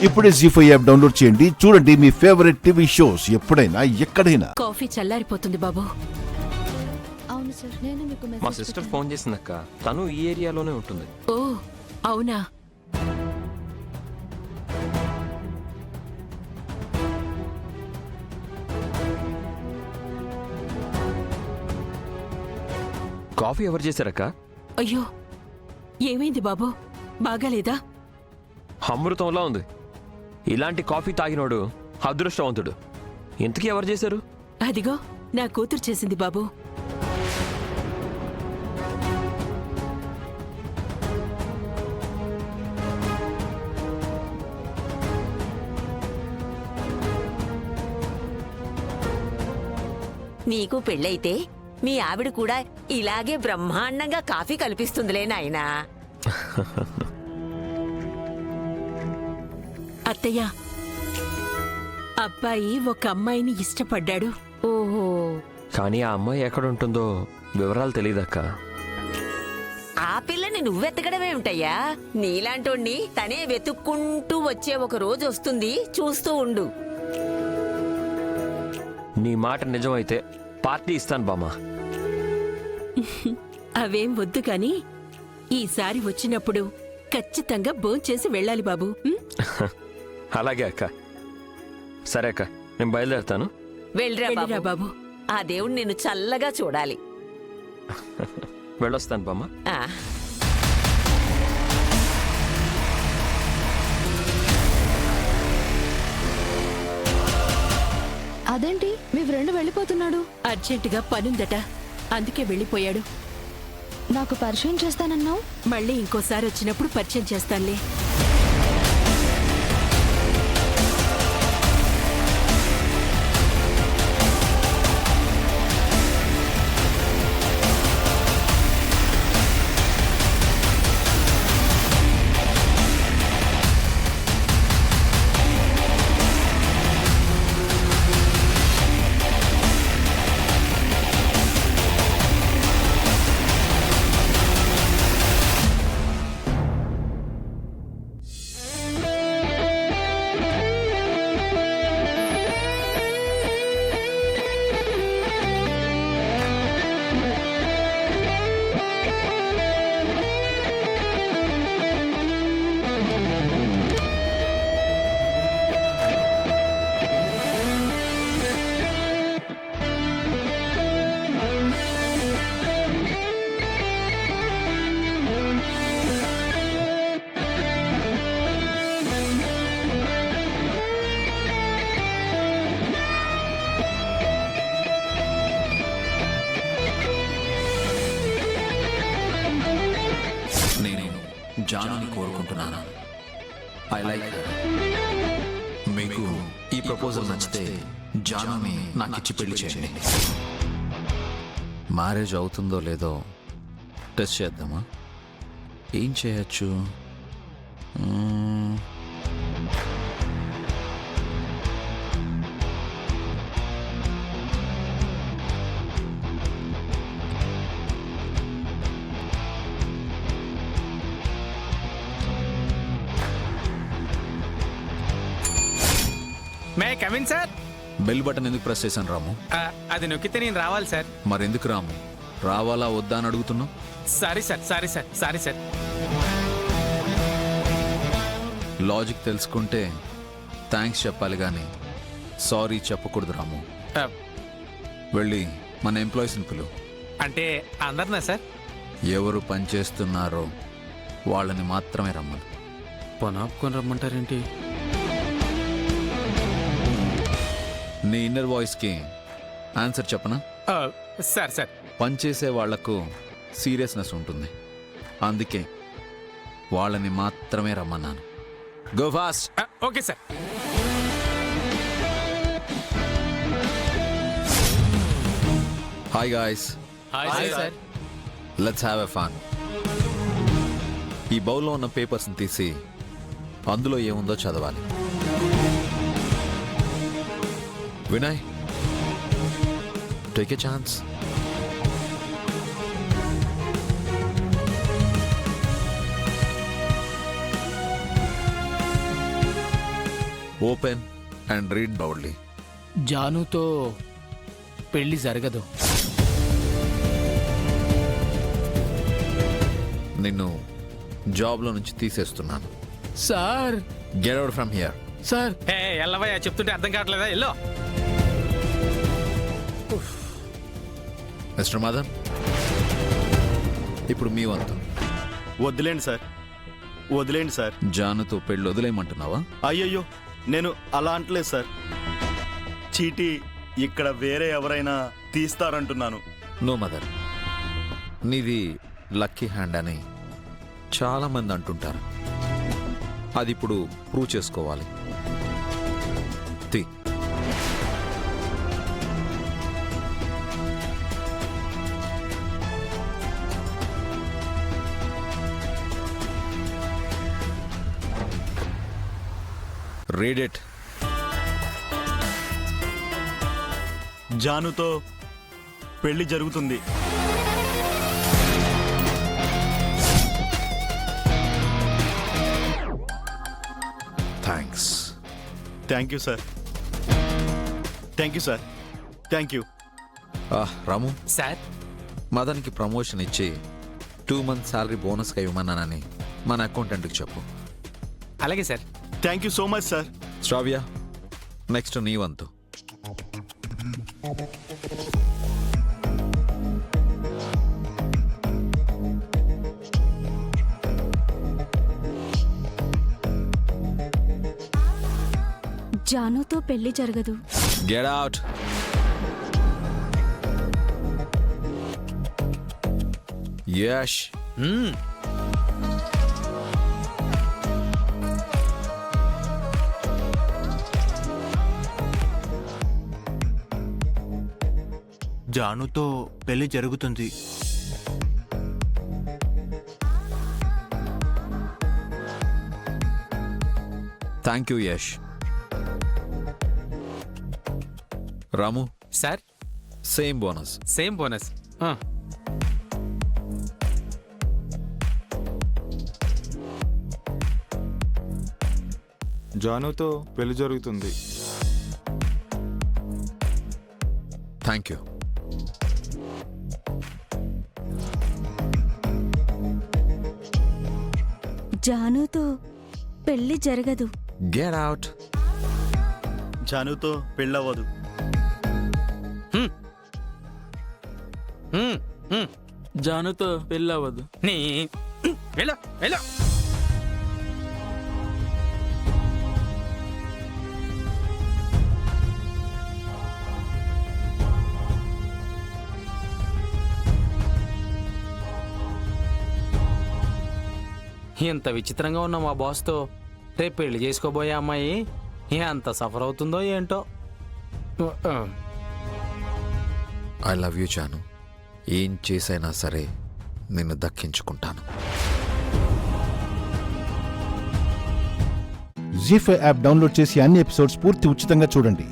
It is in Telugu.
ఇప్పుడే జీ5 యాప్ డౌన్లోడ్ చేయండి. చూడండి మీ ఫేవరెట్ టీవీ షోస్ ఎప్పుడైనా ఎక్కడైనా. కాఫీ చల్లారిపోతుంది బాబు. అవును సార్, నేను మీకు మా మెసేజ్ సిస్టర్ పెట్టాను. ఫోన్ చేసిందక్క. తను ఈ ఏరియాలోనే ఉంటుంది. ఓ అవునా? కాఫీ ఎవరు చేశారక్క? అయ్యో ఏమైంది బాబు? బాగాలేదా? అమృతంలా ఉంది. ఇలాంటి కాఫీ తాగినోడు అదృష్టవంతుడు. ఇంతకీ ఎవరు చేశారు? అదిగో నా కూతురు చేసింది బాబు. నీకు పెళ్ళైతే మీ ఆవిడ కూడా ఇలాగే బ్రహ్మాండంగా కాఫీ కల్పిస్తుందిలే నాయనా. అత్తయ్య, అబ్బాయి ఒక అమ్మాయిని ఇష్టపడ్డాడు. ఓహో, కానీ ఆ అమ్మాయి ఎక్కడుంటుందో వివరాలు తెలియదక్క. ఆ పిల్లని నువ్వెతకడమేమిటయ్యా? నీలాంటోణ్ణి తనే వెతుక్కుంటూ వచ్చే ఒక రోజు వస్తుంది, చూస్తూ ఉండు. నీ మాట నిజమైతే పార్టీ ఇస్తాను బామ్మ. అవేం వద్దు కాని ఈసారి వచ్చినప్పుడు ఖచ్చితంగా భోంచేసి వెళ్ళాలి బాబు. ఉం? అలాగే అక్క. సరే అక్క, నేను బయలుదేరుతాను. వెళ్ళిరా వెళ్ళిరా బాబు. ఆ దేవుడు నిన్ను చల్లగా చూడాలి. వెళ్ళొస్తాను బామ్మ. ఆ అదేంటి మీ ఫ్రెండ్ వెళ్ళిపోతున్నాడు? అర్జెంటుగా పనుందట, అందుకే వెళ్ళిపోయాడు. నాకు పరిచయం చేస్తానన్నావు. మళ్ళీ ఇంకోసారి వచ్చినప్పుడు పరిచయం చేస్తానులే. జానుని కోరుకుంటున్నాను. I like her. మీకు ఈ ప్రపోజల్ నచ్చితే జానుని నాకు ఇచ్చి పెళ్లి చేయండి. మ్యారేజ్ అవుతుందో లేదో టెస్ట్ చేద్దామా? ఏం చేయొచ్చు? May come in sir. Bell button ఎందుకు ప్రెస్ చేశాను రాము? అది నొక్కితే నేను రావాలి సార్. మరెందుకు రాము? రావాలా వద్దా అని అడుగుతున్నావు? Sorry sir, sorry sir, sorry sir. Logic తెలుసుకుంటే థ్యాంక్స్ చెప్పాలి కానీ సారీ చెప్పకూడదు రాము. వెళ్ళి మన ఎంప్లాయీస్ని పిలువు. అంటే అందరినా సార్? ఎవరు పనిచేస్తున్నారో వాళ్ళని మాత్రమే రమ్మను. పని ఆపుకొని రమ్మంటారేంటి? నీ ఇన్నర్ వాయిస్కి ఆన్సర్ చెప్పనా? సార్ సార్, పనిచేసే వాళ్లకు సీరియస్నెస్ ఉంటుంది, అందుకే వాళ్ళని మాత్రమే రమ్మన్నాను. Go fast. Okay sir. Hi guys, hi sir. Let's have a fun. ఈ బౌల్లో ఉన్న పేపర్స్ని తీసి అందులో ఏముందో చదవాలి. Vinay, take a chance. Open and read boldly. జానుతో పెళ్లి జరగదు. నిన్ను జాబ్లో నుంచి తీసేస్తున్నాను. Sir get out from here. Sir ఎల్లవయ్యా, చెప్తుంటే అర్థం కావట్లేదా? ఎల్లో. మిస్టర్ మదన్, ఇప్పుడు మీ వంతు. వదిలేండి సార్, వదిలేండి సార్. జానుతో పెళ్ళి వదిలేయమంటున్నావా? అయ్యయ్యో, నేను అలా అంటలేదు సార్. చీటీ ఇక్కడ వేరే ఎవరైనా తీస్తారంటున్నాను. నో మదర్, నీది లక్కీ హ్యాండ్ అని చాలా మంది అంటుంటారు. అది ఇప్పుడు ప్రూవ్ చేసుకోవాలి. తీ. Read it. జానుతో పెళ్లి జరుగుతుంది. Thanks. Thank you sir, thank you sir, thank you. Ramu, sir మదన్కి ప్రమోషన్ ఇచ్చి 2 months శాలరీ బోనస్గా ఇవ్వమన్నానని మన అకౌంటెంట్కి చెప్పు. అలాగే sir. Thank you so much sir. Shravya, next నీ వంతు. జానుతో పెళ్లి జరగదు. Get out. యష్, జానుతో పెళ్లి జరుగుతుంది. Thank you Yash. Ramu, sir same bonus. Same bonus. జానుతో పెళ్లి జరుగుతుంది. Thank you. జానుతో పెళ్లి జరగదు. Get out. జానుతో పెళ్ళవదు. జానుతో పెళ్ళవద్దు. నీ వెళ్ళు వెళ్ళు. ఇంత విచిత్రంగా ఉన్న మా బాస్తో రేపు పెళ్లి చేసుకోబోయే అమ్మాయి ఎంత సఫర్ అవుతుందో ఏంటో. ఐ లవ్ యూ జాను. ఏం చేసైనా సరే నిన్ను దక్కించుకుంటాను. జీ5 యాప్ డౌన్లోడ్ చేసి అన్ని ఎపిసోడ్స్ పూర్తి ఉచితంగా చూడండి.